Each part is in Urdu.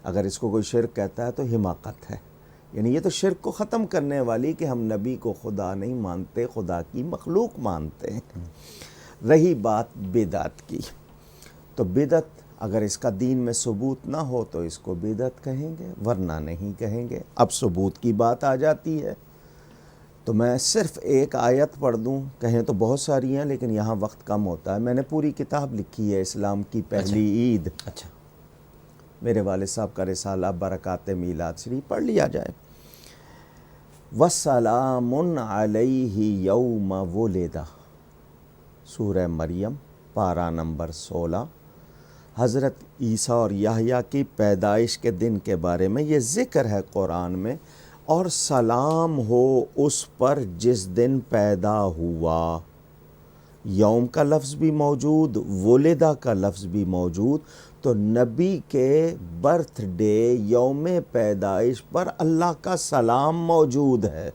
اگر اس کو کوئی شرک کہتا ہے تو حماقت ہے، یعنی یہ تو شرک کو ختم کرنے والی کہ ہم نبی کو خدا نہیں مانتے، خدا کی مخلوق مانتے ہیں۔ رہی بات بدعت کی، تو بدعت اگر اس کا دین میں ثبوت نہ ہو تو اس کو بدعت کہیں گے، ورنہ نہیں کہیں گے۔ اب ثبوت کی بات آ جاتی ہے تو میں صرف ایک آیت پڑھ دوں، کہیں تو بہت ساری ہیں لیکن یہاں وقت کم ہوتا ہے۔ میں نے پوری کتاب لکھی ہے اسلام کی پہلی عید، اچھا، میرے والد صاحب کا رسالہ برکات میلاد شریف پڑھ لیا جائے۔ وَسَلَامٌ عَلَيْهِ يَوْمَ وُلِدَ، سورہ مریم پارہ نمبر 16۔ حضرت عیسیٰ اور یحییٰ کی پیدائش کے دن کے بارے میں یہ ذکر ہے قرآن میں، اور سلام ہو اس پر جس دن پیدا ہوا۔ یوم کا لفظ بھی موجود، ولدہ کا لفظ بھی موجود، تو نبی کے برتھ ڈے یوم پیدائش پر اللہ کا سلام موجود ہے۔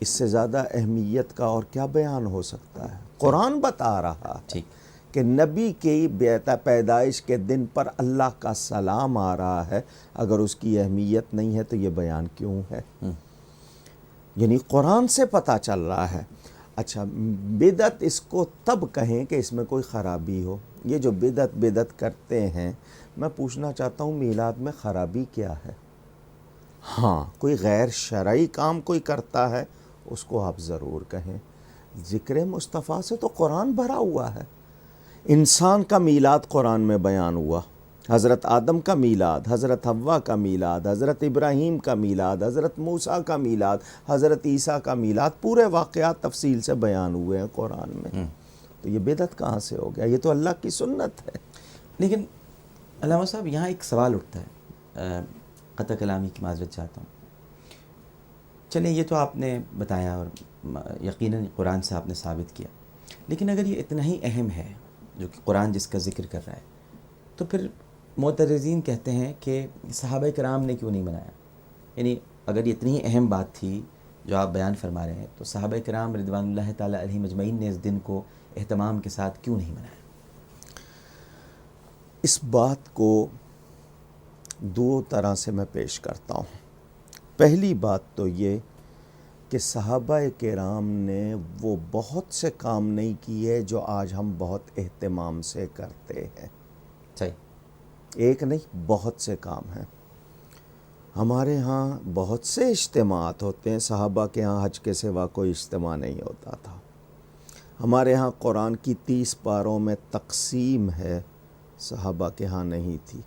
اس سے زیادہ اہمیت کا اور کیا بیان ہو سکتا ہے؟ قرآن بتا رہا ہے ٹھیک، کہ نبی کی پیدائش کے دن پر اللہ کا سلام آ رہا ہے۔ اگر اس کی اہمیت نہیں ہے تو یہ بیان کیوں ہے؟ یعنی قرآن سے پتہ چل رہا ہے۔ اچھا، بدعت اس کو تب کہیں کہ اس میں کوئی خرابی ہو۔ یہ جو بدعت کرتے ہیں، میں پوچھنا چاہتا ہوں میلاد میں خرابی کیا ہے؟ ہاں، کوئی غیر شرعی کام کوئی کرتا ہے اس کو آپ ضرور کہیں۔ ذکر مصطفیٰ سے تو قرآن بھرا ہوا ہے۔ انسان کا میلاد قرآن میں بیان ہوا، حضرت آدم کا میلاد، حضرت حوا کا میلاد، حضرت ابراہیم کا میلاد، حضرت موسیٰ کا میلاد، حضرت عیسیٰ کا میلاد، پورے واقعات تفصیل سے بیان ہوئے ہیں قرآن میں۔ تو یہ بدعت کہاں سے ہو گیا؟ یہ تو اللہ کی سنت ہے۔ لیکن علامہ صاحب یہاں ایک سوال اٹھتا ہے، قطع کلامی کی معذرت چاہتا ہوں۔ چلیں یہ تو آپ نے بتایا اور یقیناً قرآن سے آپ نے ثابت کیا، لیکن اگر یہ اتنا ہی اہم ہے جو کہ قرآن جس کا ذکر کر رہا ہے، تو پھر معترضین کہتے ہیں کہ صحابہ کرام نے کیوں نہیں منایا؟ یعنی اگر یہ اتنی اہم بات تھی جو آپ بیان فرما رہے ہیں، تو صحابہ کرام رضوان اللہ تعالی علیہم اجمعین نے اس دن کو اہتمام کے ساتھ کیوں نہیں منایا؟ اس بات کو دو طرح سے میں پیش کرتا ہوں۔ پہلی بات تو یہ کہ صحابہ کرام نے وہ بہت سے کام نہیں کیے جو آج ہم بہت اہتمام سے کرتے ہیں۔ صحیح، ایک نہیں، بہت سے کام ہیں۔ ہمارے ہاں بہت سے اجتماعات ہوتے ہیں، صحابہ کے ہاں حج کے سوا کوئی اجتماع نہیں ہوتا تھا۔ ہمارے ہاں قرآن کی 30 پاروں میں تقسیم ہے، صحابہ کے ہاں نہیں تھی۔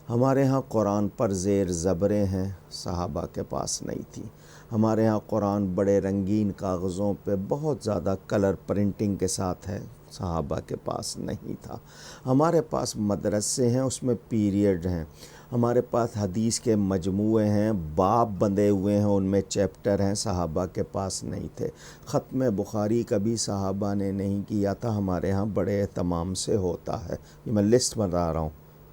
ہمارے ہاں قرآن پر زیر زبریں ہیں، صحابہ کے پاس نہیں تھی۔ ہمارے ہاں قرآن بڑے رنگین کاغذوں پہ بہت زیادہ کلر پرنٹنگ کے ساتھ ہے، صحابہ کے پاس نہیں تھا۔ ہمارے پاس مدرسے ہیں، اس میں پیریڈ ہیں۔ ہمارے پاس حدیث کے مجموعے ہیں، باب بندھے ہوئے ہیں، ان میں چیپٹر ہیں، صحابہ کے پاس نہیں تھے۔ ختم بخاری کبھی صحابہ نے نہیں کیا تھا، ہمارے ہاں بڑے اہتمام سے ہوتا ہے۔ یہ میں لسٹ بنا رہا ہوں،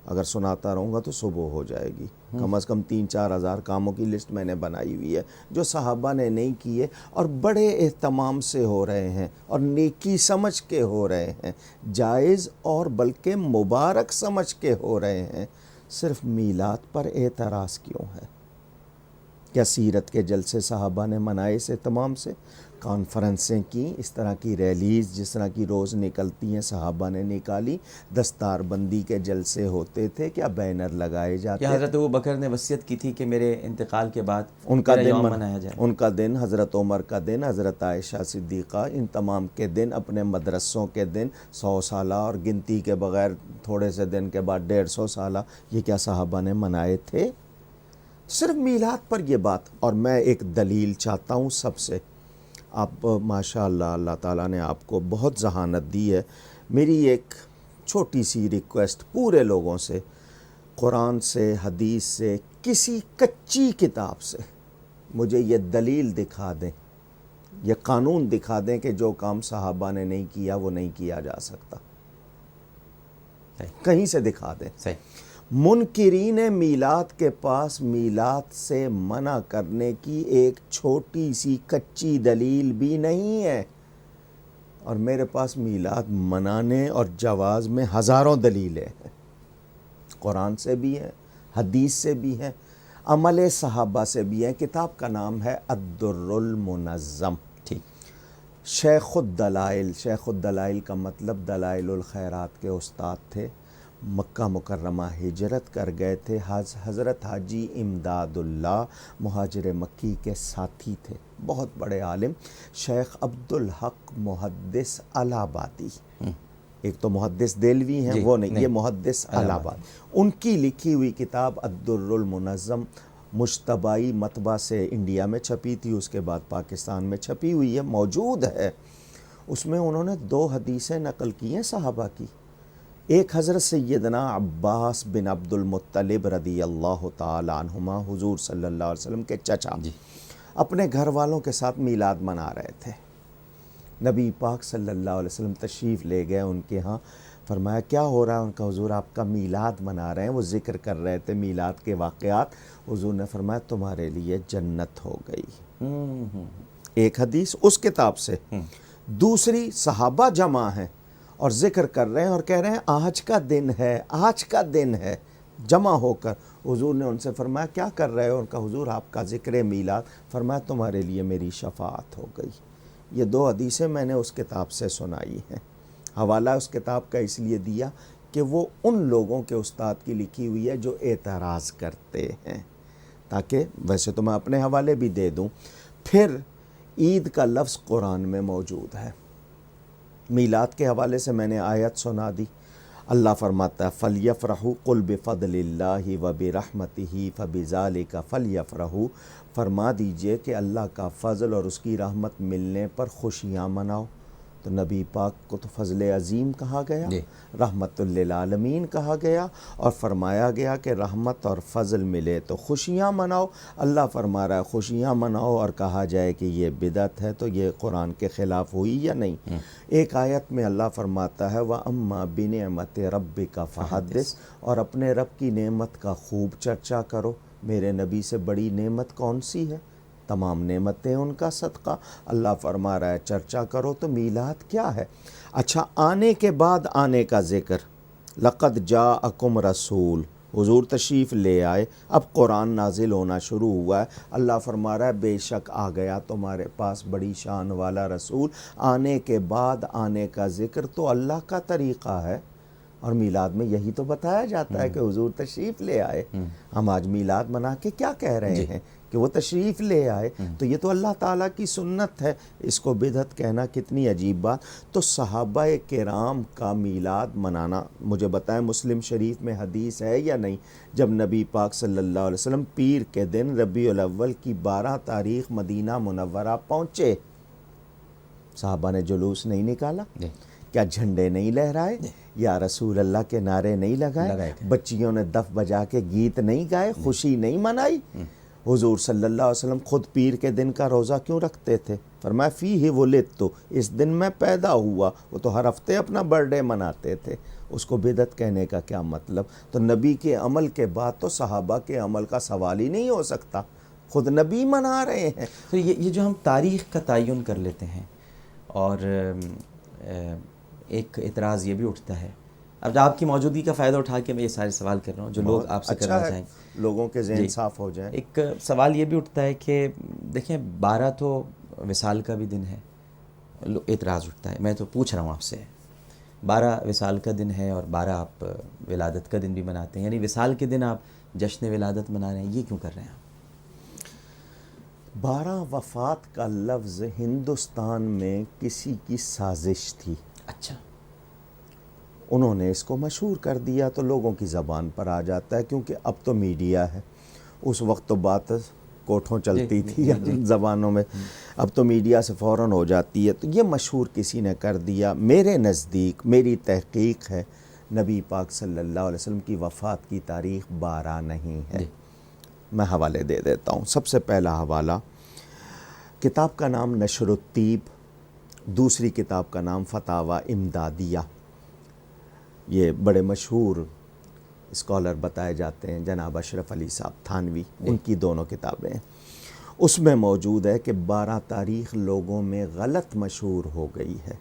اگر سناتا رہوں گا تو صبح ہو جائے گی۔ کم از کم 3-4 ہزار کاموں کی لسٹ میں نے بنائی ہوئی ہے جو صحابہ نے نہیں کیے اور بڑے اہتمام سے ہو رہے ہیں اور نیکی سمجھ کے ہو رہے ہیں، جائز اور بلکہ مبارک سمجھ کے ہو رہے ہیں۔ صرف میلاد پر اعتراض کیوں ہے؟ کیا سیرت کے جلسے صحابہ نے منائے اس اہتمام سے؟ کانفرنسیں کی، اس طرح کی ریلیز جس طرح کی روز نکلتی ہیں صحابہ نے نکالی، دستار بندی کے جلسے ہوتے تھے، کیا بینر لگائے جاتے کیا تھے؟ حضرت ابو بکر نے وصیت کی تھی کہ میرے انتقال کے بعد ان کا میرا دن یوم منایا جائے؟ ان کا دن، حضرت عمر کا دن، حضرت عائشہ صدیقہ، ان تمام کے دن، اپنے مدرسوں کے دن، 100 سالہ اور گنتی کے بغیر تھوڑے سے دن کے بعد 150 سالہ، یہ کیا صحابہ نے منائے تھے؟ صرف میلاد پر یہ بات۔ اور میں ایک دلیل چاہتا ہوں سب سے، آپ ماشاء اللہ، اللہ تعالیٰ نے آپ کو بہت ذہانت دی ہے۔ میری ایک چھوٹی سی ریکویسٹ پورے لوگوں سے، قرآن سے، حدیث سے، کسی کچی کتاب سے مجھے یہ دلیل دکھا دیں، یہ قانون دکھا دیں کہ جو کام صحابہ نے نہیں کیا وہ نہیں کیا جا سکتا، کہیں سے دکھا دیں۔ صحیح، منکرین میلاد کے پاس میلاد سے منع کرنے کی ایک چھوٹی سی کچی دلیل بھی نہیں ہے، اور میرے پاس میلاد منانے اور جواز میں ہزاروں دلیلیں ہیں۔ قرآن سے بھی ہیں، حدیث سے بھی ہیں، عمل صحابہ سے بھی ہیں۔ کتاب کا نام ہے الدر المنظم، ٹھیک، شیخ الدلائل کا مطلب دلائل الخیرات کے استاد تھے، مکہ مکرمہ ہجرت کر گئے تھے، حضرت حاجی امداد اللہ مہاجر مکی کے ساتھی تھے، بہت بڑے عالم، شیخ عبدالحق محدث الہ آبادی، ایک تو محدث دہلوی ہیں جی، وہ نہیں، یہ محدث الہ آبادی، ان کی لکھی ہوئی کتاب الدر المنظم مجتبائی مطبع سے انڈیا میں چھپی تھی، اس کے بعد پاکستان میں چھپی ہوئی ہے، موجود ہے۔ اس میں انہوں نے 2 حدیثیں نقل کی ہیں صحابہ کی، ایک حضرت سیدنا عباس بن عبد المطلب رضی اللہ تعالی عنہما، حضور صلی اللہ علیہ وسلم کے چچا، جی، اپنے گھر والوں کے ساتھ میلاد منا رہے تھے۔ نبی پاک صلی اللہ علیہ وسلم تشریف لے گئے ان کے ہاں، فرمایا کیا ہو رہا ہے؟ ان کا حضور آپ کا میلاد منا رہے ہیں، وہ ذکر کر رہے تھے میلاد کے واقعات۔ حضور نے فرمایا تمہارے لیے جنت ہو گئی، ایک حدیث اس کتاب سے۔ دوسری صحابہ جمع ہیں اور ذکر کر رہے ہیں اور کہہ رہے ہیں آج کا دن ہے، آج کا دن ہے، جمع ہو کر حضور نے ان سے فرمایا کیا کر رہے ہو؟ ان کا حضور آپ کا ذکر میلاد، فرمایا تمہارے لیے میری شفاعت ہو گئی۔ یہ 2 حدیثیں میں نے اس کتاب سے سنائی ہیں۔ حوالہ اس کتاب کا اس لیے دیا کہ وہ ان لوگوں کے استاد کی لکھی ہوئی ہے جو اعتراض کرتے ہیں، تاکہ ویسے تو میں اپنے حوالے بھی دے دوں۔ پھر عید کا لفظ قرآن میں موجود ہے، میلاد کے حوالے سے میں نے آیت سنا دی، اللہ فرماتا ہے فَلْيَفْرَحُوا قُلْ بِفَضْلِ اللَّهِ وَبِرَحْمَتِهِ فَبِذَلِكَ فَلْيَفْرَحُوا، فرما دیجئے کہ اللہ کا فضل اور اس کی رحمت ملنے پر خوشیاں مناؤ۔ تو نبی پاک کو تو فضل عظیم کہا گیا، رحمت للعالمین کہا گیا، اور فرمایا گیا کہ رحمت اور فضل ملے تو خوشیاں مناؤ۔ اللہ فرما رہا ہے خوشیاں مناؤ، اور کہا جائے کہ یہ بدعت ہے تو یہ قرآن کے خلاف ہوئی یا نہیں؟ ایک آیت میں اللہ فرماتا ہے وَأَمَّا بِنِعْمَتِ رَبِّكَ فَحَدِّثْ، اور اپنے رب کی نعمت کا خوب چرچا کرو۔ میرے نبی سے بڑی نعمت کون سی ہے؟ تمام نعمتیں ان کا صدقہ۔ اللہ فرما رہا ہے چرچا کرو۔ تو میلاد کیا ہے؟ اچھا، آنے کے بعد آنے کا ذکر، لقد جاءکم رسول، حضور تشریف لے آئے، اب قرآن نازل ہونا شروع ہوا ہے، اللہ فرما رہا ہے بے شک آ گیا تمہارے پاس بڑی شان والا رسول۔ آنے کے بعد آنے کا ذکر تو اللہ کا طریقہ ہے، اور میلاد میں یہی تو بتایا جاتا ہے کہ حضور تشریف لے آئے۔ ہم آج میلاد منا کے کیا کہہ رہے ہیں کہ وہ تشریف لے آئے، تو یہ تو اللہ تعالیٰ کی سنت ہے، اس کو بدعت کہنا کتنی عجیب بات۔ تو صحابہ کرام کا میلاد منانا، مجھے بتائیں مسلم شریف میں حدیث ہے یا نہیں؟ جب نبی پاک صلی اللہ علیہ وسلم پیر کے دن ربیع الاول کی 12 تاریخ مدینہ منورہ پہنچے، صحابہ نے جلوس نہیں نکالا؟ کیا جھنڈے نہیں لہرائے؟ یا رسول اللہ کے نعرے نہیں لگائے؟ بچیوں نے دف بجا کے گیت نہیں گائے؟ خوشی نہیں منائی؟ حضور صلی اللہ علیہ وسلم خود پیر کے دن کا روزہ کیوں رکھتے تھے؟ فرمایا فیہ ولدت، اس دن میں پیدا ہوا۔ وہ تو ہر ہفتے اپنا برڈے مناتے تھے، اس کو بدعت کہنے کا کیا مطلب؟ تو نبی کے عمل کے بعد تو صحابہ کے عمل کا سوال ہی نہیں ہو سکتا، خود نبی منا رہے ہیں۔ تو یہ جو ہم تاریخ کا تعین کر لیتے ہیں، اور ایک اعتراض یہ بھی اٹھتا ہے، اب آپ کی موجودگی کا فائدہ اٹھا کے میں یہ سارے سوال کر رہا ہوں جو لوگ آپ سے کرنا چاہیں، لوگوں کے ذہن صاف ہو جائیں۔ ایک سوال یہ بھی اٹھتا ہے کہ دیکھیں 12 تو وصال کا بھی دن ہے، اعتراض اٹھتا ہے، میں تو پوچھ رہا ہوں آپ سے، 12 وصال کا دن ہے اور 12 آپ ولادت کا دن بھی مناتے ہیں، یعنی وصال کے دن آپ جشن ولادت منا رہے ہیں، یہ کیوں کر رہے ہیں آپ؟ 12 وفات کا لفظ ہندوستان میں کسی کی سازش تھی، اچھا، انہوں نے اس کو مشہور کر دیا تو لوگوں کی زبان پر آ جاتا ہے، کیونکہ اب تو میڈیا ہے، اس وقت تو بات کوٹھوں چلتی تھی زبانوں میں، اب تو میڈیا سے فوراً ہو جاتی ہے، تو یہ مشہور کسی نے کر دیا۔ میرے نزدیک، میری تحقیق ہے، نبی پاک صلی اللہ علیہ وسلم کی وفات کی تاریخ 12 نہیں ہے۔ میں حوالے دے دیتا ہوں۔ سب سے پہلا حوالہ، کتاب کا نام نشر الطیب، دوسری کتاب کا نام فتاوی امدادیہ، یہ بڑے مشہور اسکالر بتائے جاتے ہیں جناب اشرف علی صاحب تھانوی، ان کی دونوں کتابیں ہیں۔ اس میں موجود ہے کہ 12 تاریخ لوگوں میں غلط مشہور ہو گئی ہے،